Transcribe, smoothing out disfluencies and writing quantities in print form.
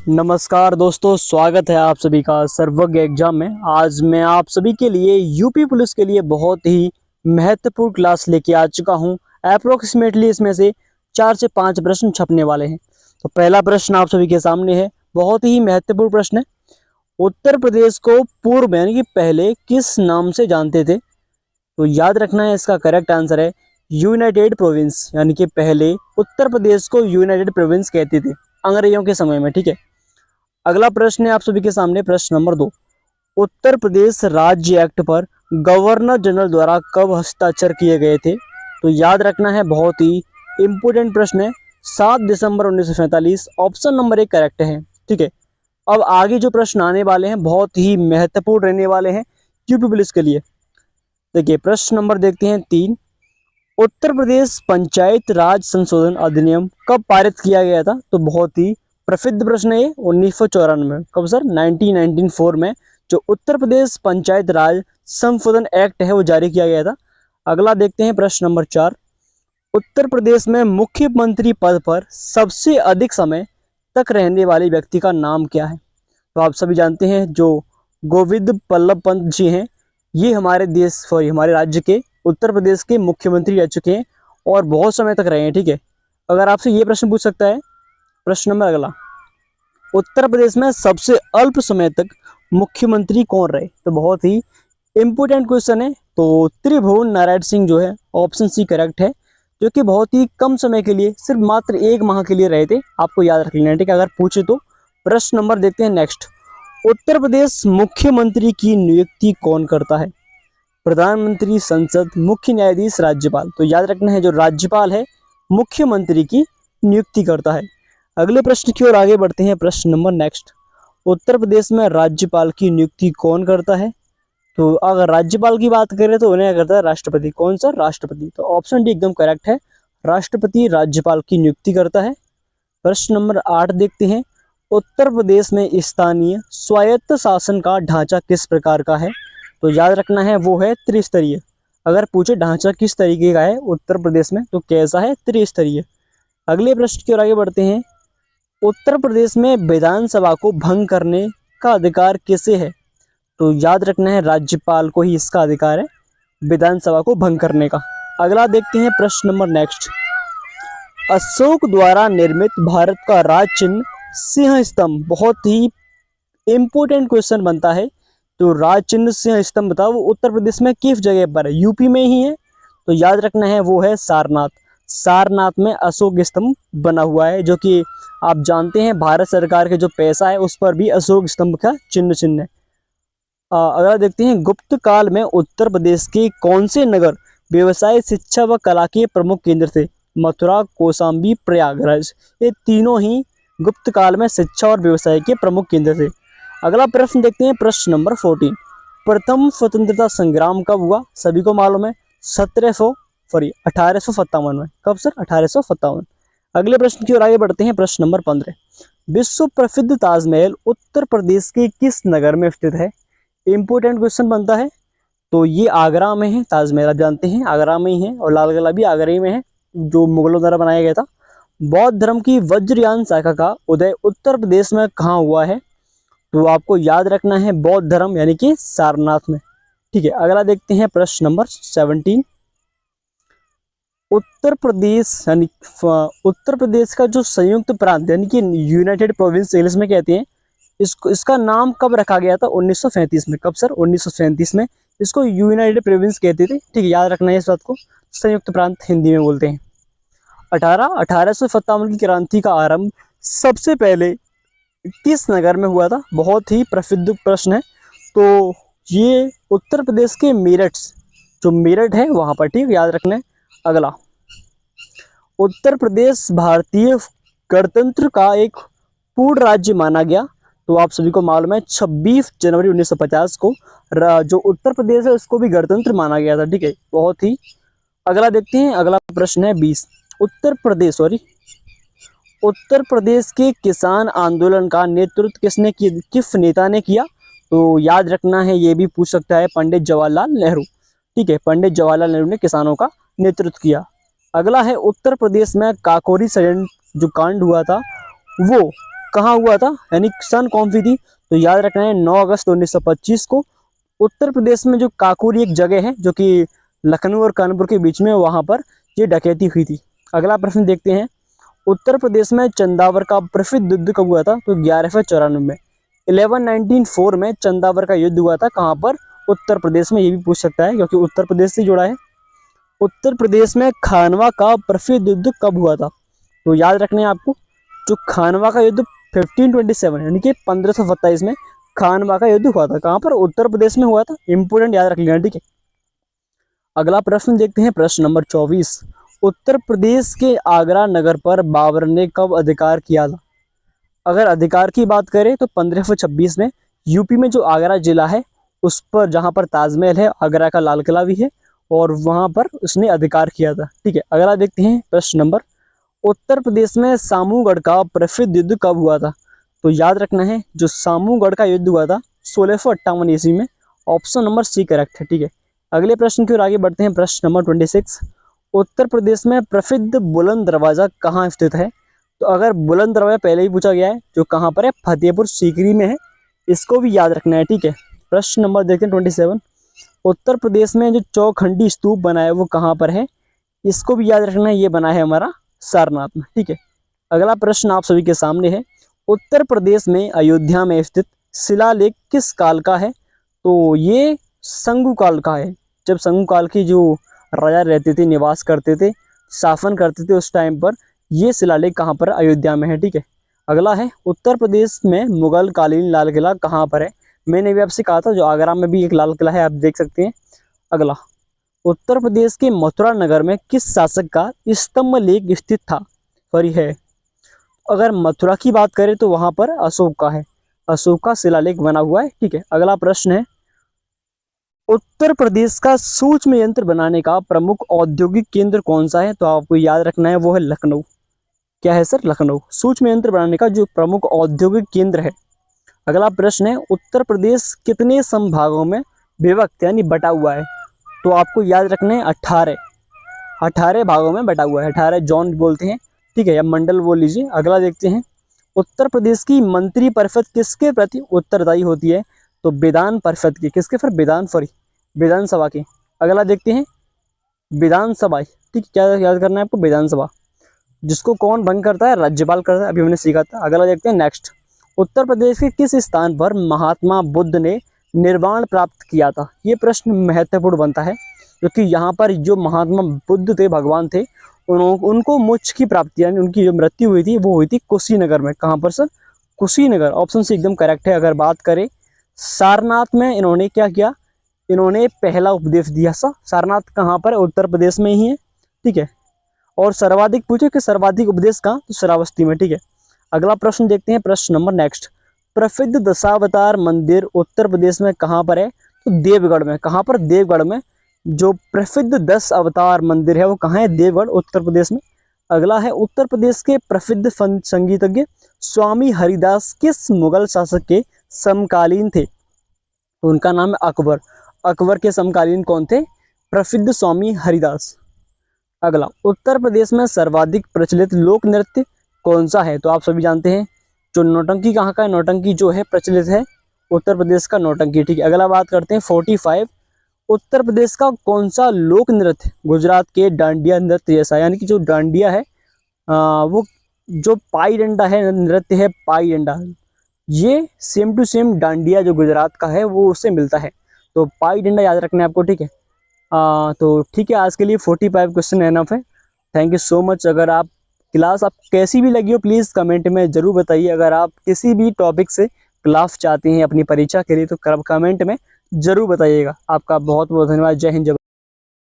नमस्कार दोस्तों, स्वागत है आप सभी का सर्वज्ञ एग्जाम में। आज मैं आप सभी के लिए यूपी पुलिस के लिए बहुत ही महत्वपूर्ण क्लास लेके आ चुका हूं। अप्रोक्सीमेटली इसमें से 4 से 5 प्रश्न छपने वाले हैं। तो पहला प्रश्न आप सभी के सामने है, बहुत ही महत्वपूर्ण प्रश्न है। उत्तर प्रदेश को पूर्व यानी कि पहले किस नाम से जानते थे? तो याद रखना है, इसका करेक्ट आंसर है यूनाइटेड प्रोविंस। यानी कि पहले उत्तर प्रदेश को यूनाइटेड प्रोविंस कहते थे अंग्रेजों के समय में। ठीक है, अगला प्रश्न है आप सभी के सामने, प्रश्न नंबर 2। उत्तर प्रदेश राज्य एक्ट पर गवर्नर जनरल द्वारा कब हस्ताक्षर किए गए थे? तो याद रखना है, बहुत ही इंपोर्टेंट प्रश्न है। 7 दिसंबर 1947, ऑप्शन नंबर 1 करेक्ट है। ठीक है, अब आगे जो प्रश्न आने वाले हैं बहुत ही महत्वपूर्ण रहने वाले हैं यूपी पुलिस के लिए। देखिए, प्रश्न नंबर देखते हैं 3। उत्तर प्रदेश पंचायत राज संशोधन अधिनियम कब पारित किया गया था? तो बहुत ही प्रसिद्ध प्रश्न है ये। 1994 कब सर? 1994 में जो उत्तर प्रदेश पंचायत राज संशोधन एक्ट है वो जारी किया गया था। अगला देखते हैं प्रश्न नंबर 4। उत्तर प्रदेश में मुख्यमंत्री पद पर सबसे अधिक समय तक रहने वाले व्यक्ति का नाम क्या है? तो आप सभी जानते हैं जो गोविंद बल्लभ पंत जी हैं, ये हमारे राज्य के उत्तर प्रदेश के मुख्यमंत्री रह चुके हैं और बहुत समय तक रहे हैं। ठीक है, अगर आपसे ये प्रश्न पूछ सकता है, प्रश्न नंबर अगला, उत्तर प्रदेश में सबसे अल्प समय तक मुख्यमंत्री कौन रहे? तो बहुत ही इंपोर्टेंट क्वेश्चन है। तो त्रिभुवन नारायण सिंह जो है, ऑप्शन सी करेक्ट है, जो कि बहुत ही कम समय के लिए, सिर्फ मात्र 1 माह के लिए रहे थे। आपको याद रख लेना है, ठीक है, अगर पूछे तो। प्रश्न नंबर देखते हैं नेक्स्ट। उत्तर प्रदेश मुख्यमंत्री की नियुक्ति कौन करता है? प्रधानमंत्री, संसद, मुख्य न्यायाधीश, राज्यपाल। तो याद रखना है, जो राज्यपाल है मुख्यमंत्री की नियुक्ति करता है। अगले प्रश्न की ओर आगे बढ़ते हैं, प्रश्न नंबर नेक्स्ट। उत्तर प्रदेश में राज्यपाल की नियुक्ति कौन करता है? तो अगर राज्यपाल की बात करें तो उन्हें करता है राष्ट्रपति। कौन सा? राष्ट्रपति। तो ऑप्शन डी एकदम करेक्ट है, राष्ट्रपति राज्यपाल की नियुक्ति करता है। प्रश्न नंबर 8 देखते हैं। उत्तर प्रदेश में स्थानीय स्वायत्त शासन का ढांचा किस प्रकार का है? तो याद रखना है, वो है त्रिस्तरीय। अगर पूछे ढांचा किस तरीके का है उत्तर प्रदेश में, तो कैसा है? त्रिस्तरीय। अगले प्रश्न की ओर आगे बढ़ते हैं। उत्तर प्रदेश में विधानसभा को भंग करने का अधिकार किसे है? तो याद रखना है, राज्यपाल को ही इसका अधिकार है विधानसभा को भंग करने का। अगला देखते हैं प्रश्न नंबर नेक्स्ट। अशोक द्वारा निर्मित भारत का राज चिन्ह सिंह स्तंभ, बहुत ही इंपोर्टेंट क्वेश्चन बनता है। तो राज चिन्ह सिंह स्तंभ बताओ, वो उत्तर प्रदेश में किस जगह पर है? यूपी में ही है। तो याद रखना है, वो है सारनाथ। सारनाथ में अशोक स्तंभ बना हुआ है, जो कि आप जानते हैं भारत सरकार के जो पैसा है उस पर भी अशोक स्तंभ का चिन्ह है। अगला देखते हैं। गुप्त काल में उत्तर प्रदेश के कौन से नगर व्यवसाय, शिक्षा व कला के प्रमुख केंद्र थे? मथुरा, कौशाम्बी, प्रयागराज। ये तीनों ही गुप्त काल में शिक्षा और व्यवसाय के प्रमुख केंद्र थे। अगला प्रश्न देखते हैं, प्रश्न नंबर 14। प्रथम स्वतंत्रता संग्राम कब हुआ? सभी को मालूम है, 1857 में। कब सर? 1857। अगले प्रश्न की ओर आगे बढ़ते हैं, प्रश्न नंबर 15। विश्व प्रसिद्ध ताजमहल उत्तर प्रदेश के किस नगर में स्थित है? इंपोर्टेंट क्वेश्चन बनता है। तो ये आगरा में है, ताजमहल आप जानते हैं आगरा में ही है, और लाल किला भी आगरा ही में है, जो मुगलों द्वारा बनाया गया था। बौद्ध धर्म की वज्रयान शाखा का उदय उत्तर प्रदेश में कहाँ हुआ है? तो आपको याद रखना है, बौद्ध धर्म यानी कि सारनाथ में। ठीक है, अगला देखते हैं प्रश्न नंबर 17। उत्तर प्रदेश का जो संयुक्त प्रांत यानी कि यूनाइटेड प्रोविंस इंग्लिश में कहते हैं, इसका नाम कब रखा गया था? 1937 में। कब सर? 1937 में इसको यूनाइटेड प्रोविंस कहते थे। ठीक है, याद रखना है इस बात को, संयुक्त प्रांत हिंदी में बोलते हैं। 1857 की क्रांति का आरंभ सबसे पहले किस नगर में हुआ था? बहुत ही प्रसिद्ध प्रश्न है। तो ये उत्तर प्रदेश के मेरठ, जो मेरठ है वहां पर। ठीक, याद रखना है। अगला, उत्तर प्रदेश भारतीय गणतंत्र का एक पूर्ण राज्य माना गया। तो आप सभी को मालूम है, 26 जनवरी 1950 को जो उत्तर प्रदेश है उसको भी गणतंत्र माना गया था। ठीक है, बहुत ही। अगला देखते हैं, अगला प्रश्न है 20। उत्तर प्रदेश के किसान आंदोलन का नेतृत्व किसने किया, किस नेता ने किया? तो याद रखना है, ये भी पूछ सकता है, पंडित जवाहरलाल नेहरू। ठीक है, पंडित जवाहरलाल नेहरू ने किसानों का नेतृत्व किया। अगला है, उत्तर प्रदेश में काकोरी षड्यंत्र जो कांड हुआ था वो कहाँ हुआ था, यानी सन कौन सी थी, तो याद रखना है 9 अगस्त 1925 को उत्तर प्रदेश में जो काकोरी एक जगह है जो कि लखनऊ और कानपुर के बीच में, वहाँ पर ये डकैती हुई थी। अगला प्रश्न देखते हैं, उत्तर प्रदेश में चंदावर का प्रसिद्ध युद्ध कब हुआ था, तो 1194 में। 1194 में चंदावर का युद्ध हुआ था, कहाँ पर, उत्तर प्रदेश में। ये भी पूछ सकता है क्योंकि उत्तर प्रदेश से जुड़ा है। उत्तर प्रदेश में खानवा का प्रसिद्ध युद्ध कब हुआ था, तो याद रखना है आपको, जो खानवा का युद्ध 1527 यानी कि 1527 में खानवा का युद्ध हुआ था, कहाँ पर, उत्तर प्रदेश में हुआ था। इंपोर्टेंट याद रख लेना, ठीक है। अगला प्रश्न देखते हैं, प्रश्न नंबर 24, उत्तर प्रदेश के आगरा नगर पर बाबर ने कब अधिकार किया था। अगर अधिकार की बात करें तो 1526 में। यूपी में जो आगरा जिला है उस पर, जहाँ पर ताजमहल है, आगरा का लाल किला भी है, और वहाँ पर उसने अधिकार किया था, ठीक है। अगला देखते हैं प्रश्न नंबर, उत्तर प्रदेश में सामूगढ़ का प्रसिद्ध युद्ध कब हुआ था, तो याद रखना है जो सामूगढ़ का युद्ध हुआ था 1658 ईस्वी में। ऑप्शन नंबर सी करेक्ट है, ठीक है। अगले प्रश्न की ओर आगे बढ़ते हैं, प्रश्न नंबर 26, उत्तर प्रदेश में प्रसिद्ध बुलंद दरवाजा कहाँ स्थित है, तो अगर बुलंद दरवाजा पहले ही पूछा गया है, जो कहाँ पर है, फतेहपुर सीकरी में है, इसको भी याद रखना है, ठीक है। प्रश्न नंबर देखते हैं 27, उत्तर प्रदेश में जो चौखंडी स्तूप बना है वो कहाँ पर है, इसको भी याद रखना है, ये बना है हमारा सारनाथ में, ठीक है। अगला प्रश्न आप सभी के सामने है, उत्तर प्रदेश में अयोध्या में स्थित शिलालेख किस काल का है, तो ये संगु काल का है। जब संगु काल की जो राजा रहते थे, निवास करते थे, शासन करते थे, उस टाइम पर ये शिलालेख कहाँ पर, अयोध्या में है, ठीक है। अगला है, उत्तर प्रदेश में मुगल कालीन लाल किला कहाँ पर है, मैंने भी आपसे कहा था जो आगरा में भी एक लाल किला है, आप देख सकते हैं। अगला, उत्तर प्रदेश के मथुरा नगर में किस शासक का स्तंभ लेख स्थित था, पर है। अगर मथुरा की बात करें तो वहां पर अशोक का है, अशोक का शिलालेख बना हुआ है, ठीक है। अगला प्रश्न है, उत्तर प्रदेश का सूक्ष्म यंत्र बनाने का प्रमुख औद्योगिक केंद्र कौन सा है, तो आपको याद रखना है वो है लखनऊ। क्या है सर, लखनऊ सूक्ष्म यंत्र बनाने का जो प्रमुख औद्योगिक केंद्र है। अगला प्रश्न है, उत्तर प्रदेश कितने संभागों में विभक्त यानी बटा हुआ है, तो आपको याद रखना है 18 भागों में बटा हुआ है, 18 जोन बोलते हैं, ठीक है, या मंडल बोल लीजिए। अगला देखते हैं, उत्तर प्रदेश की मंत्री परिषद किसके प्रति उत्तरदायी होती है, तो विधान परिषद की, किसके, फिर विधानसभा की। अगला देखते हैं, विधानसभा, ठीक है, क्या याद करना है आपको, विधानसभा, जिसको कौन भंग करता है, राज्यपाल करता है, अभी हमने सीखा था। अगला देखते हैं नेक्स्ट, उत्तर प्रदेश के किस स्थान पर महात्मा बुद्ध ने निर्वाण प्राप्त किया था, ये प्रश्न महत्वपूर्ण बनता है क्योंकि यहाँ पर जो महात्मा बुद्ध थे, भगवान थे, उनको मोक्ष की प्राप्ति यानी उनकी जो मृत्यु हुई थी वो हुई थी कुशीनगर में। कहाँ पर सर, कुशीनगर, ऑप्शन सी एकदम करेक्ट है। अगर बात करें सारनाथ में, इन्होंने क्या किया, इन्होंने पहला उपदेश दिया। सारनाथ कहाँ पर है, उत्तर प्रदेश में ही है, ठीक है। और सर्वाधिक पूछे कि सर्वाधिक उपदेश कहाँ, तो श्रावस्ती में, ठीक है। अगला प्रश्न देखते हैं, प्रश्न नंबर नेक्स्ट, प्रसिद्ध दशावतार मंदिर उत्तर प्रदेश में कहाँ पर है, तो देवगढ़ में। कहाँ पर, देवगढ़ में। जो प्रसिद्ध 10 अवतार मंदिर है वो कहाँ है, देवगढ़, उत्तर प्रदेश में। अगला है, उत्तर प्रदेश के प्रसिद्ध संगीतज्ञ स्वामी हरिदास किस मुगल शासक के समकालीन थे, तो उनका नाम है अकबर। अकबर के समकालीन कौन थे, प्रसिद्ध स्वामी हरिदास। अगला, उत्तर प्रदेश में सर्वाधिक प्रचलित लोक नृत्य कौन सा है, तो आप सभी जानते हैं जो नौटंकी कहाँ का है, नौटंकी जो है प्रचलित है उत्तर प्रदेश का नौटंकी, ठीक है। अगला बात करते हैं 45, उत्तर प्रदेश का कौन सा लोक नृत्य गुजरात के डांडिया नृत्य जैसा, यानी कि जो डांडिया है वो जो पाई डंडा है, नृत्य है पाई डंडा, ये सेम टू सेम डांडिया जो गुजरात का है वो उससे मिलता है, तो पाई डंडा याद रखना है आपको, ठीक है। तो ठीक है, आज के लिए 45 क्वेश्चन एनफ है। Thank you so much. अगर आप क्लास आप कैसी भी लगी हो प्लीज़ कमेंट में ज़रूर बताइए। अगर आप किसी भी टॉपिक से क्लास चाहते हैं अपनी परीक्षा के लिए तो कमेंट में ज़रूर बताइएगा। आपका बहुत बहुत धन्यवाद। जय हिंद।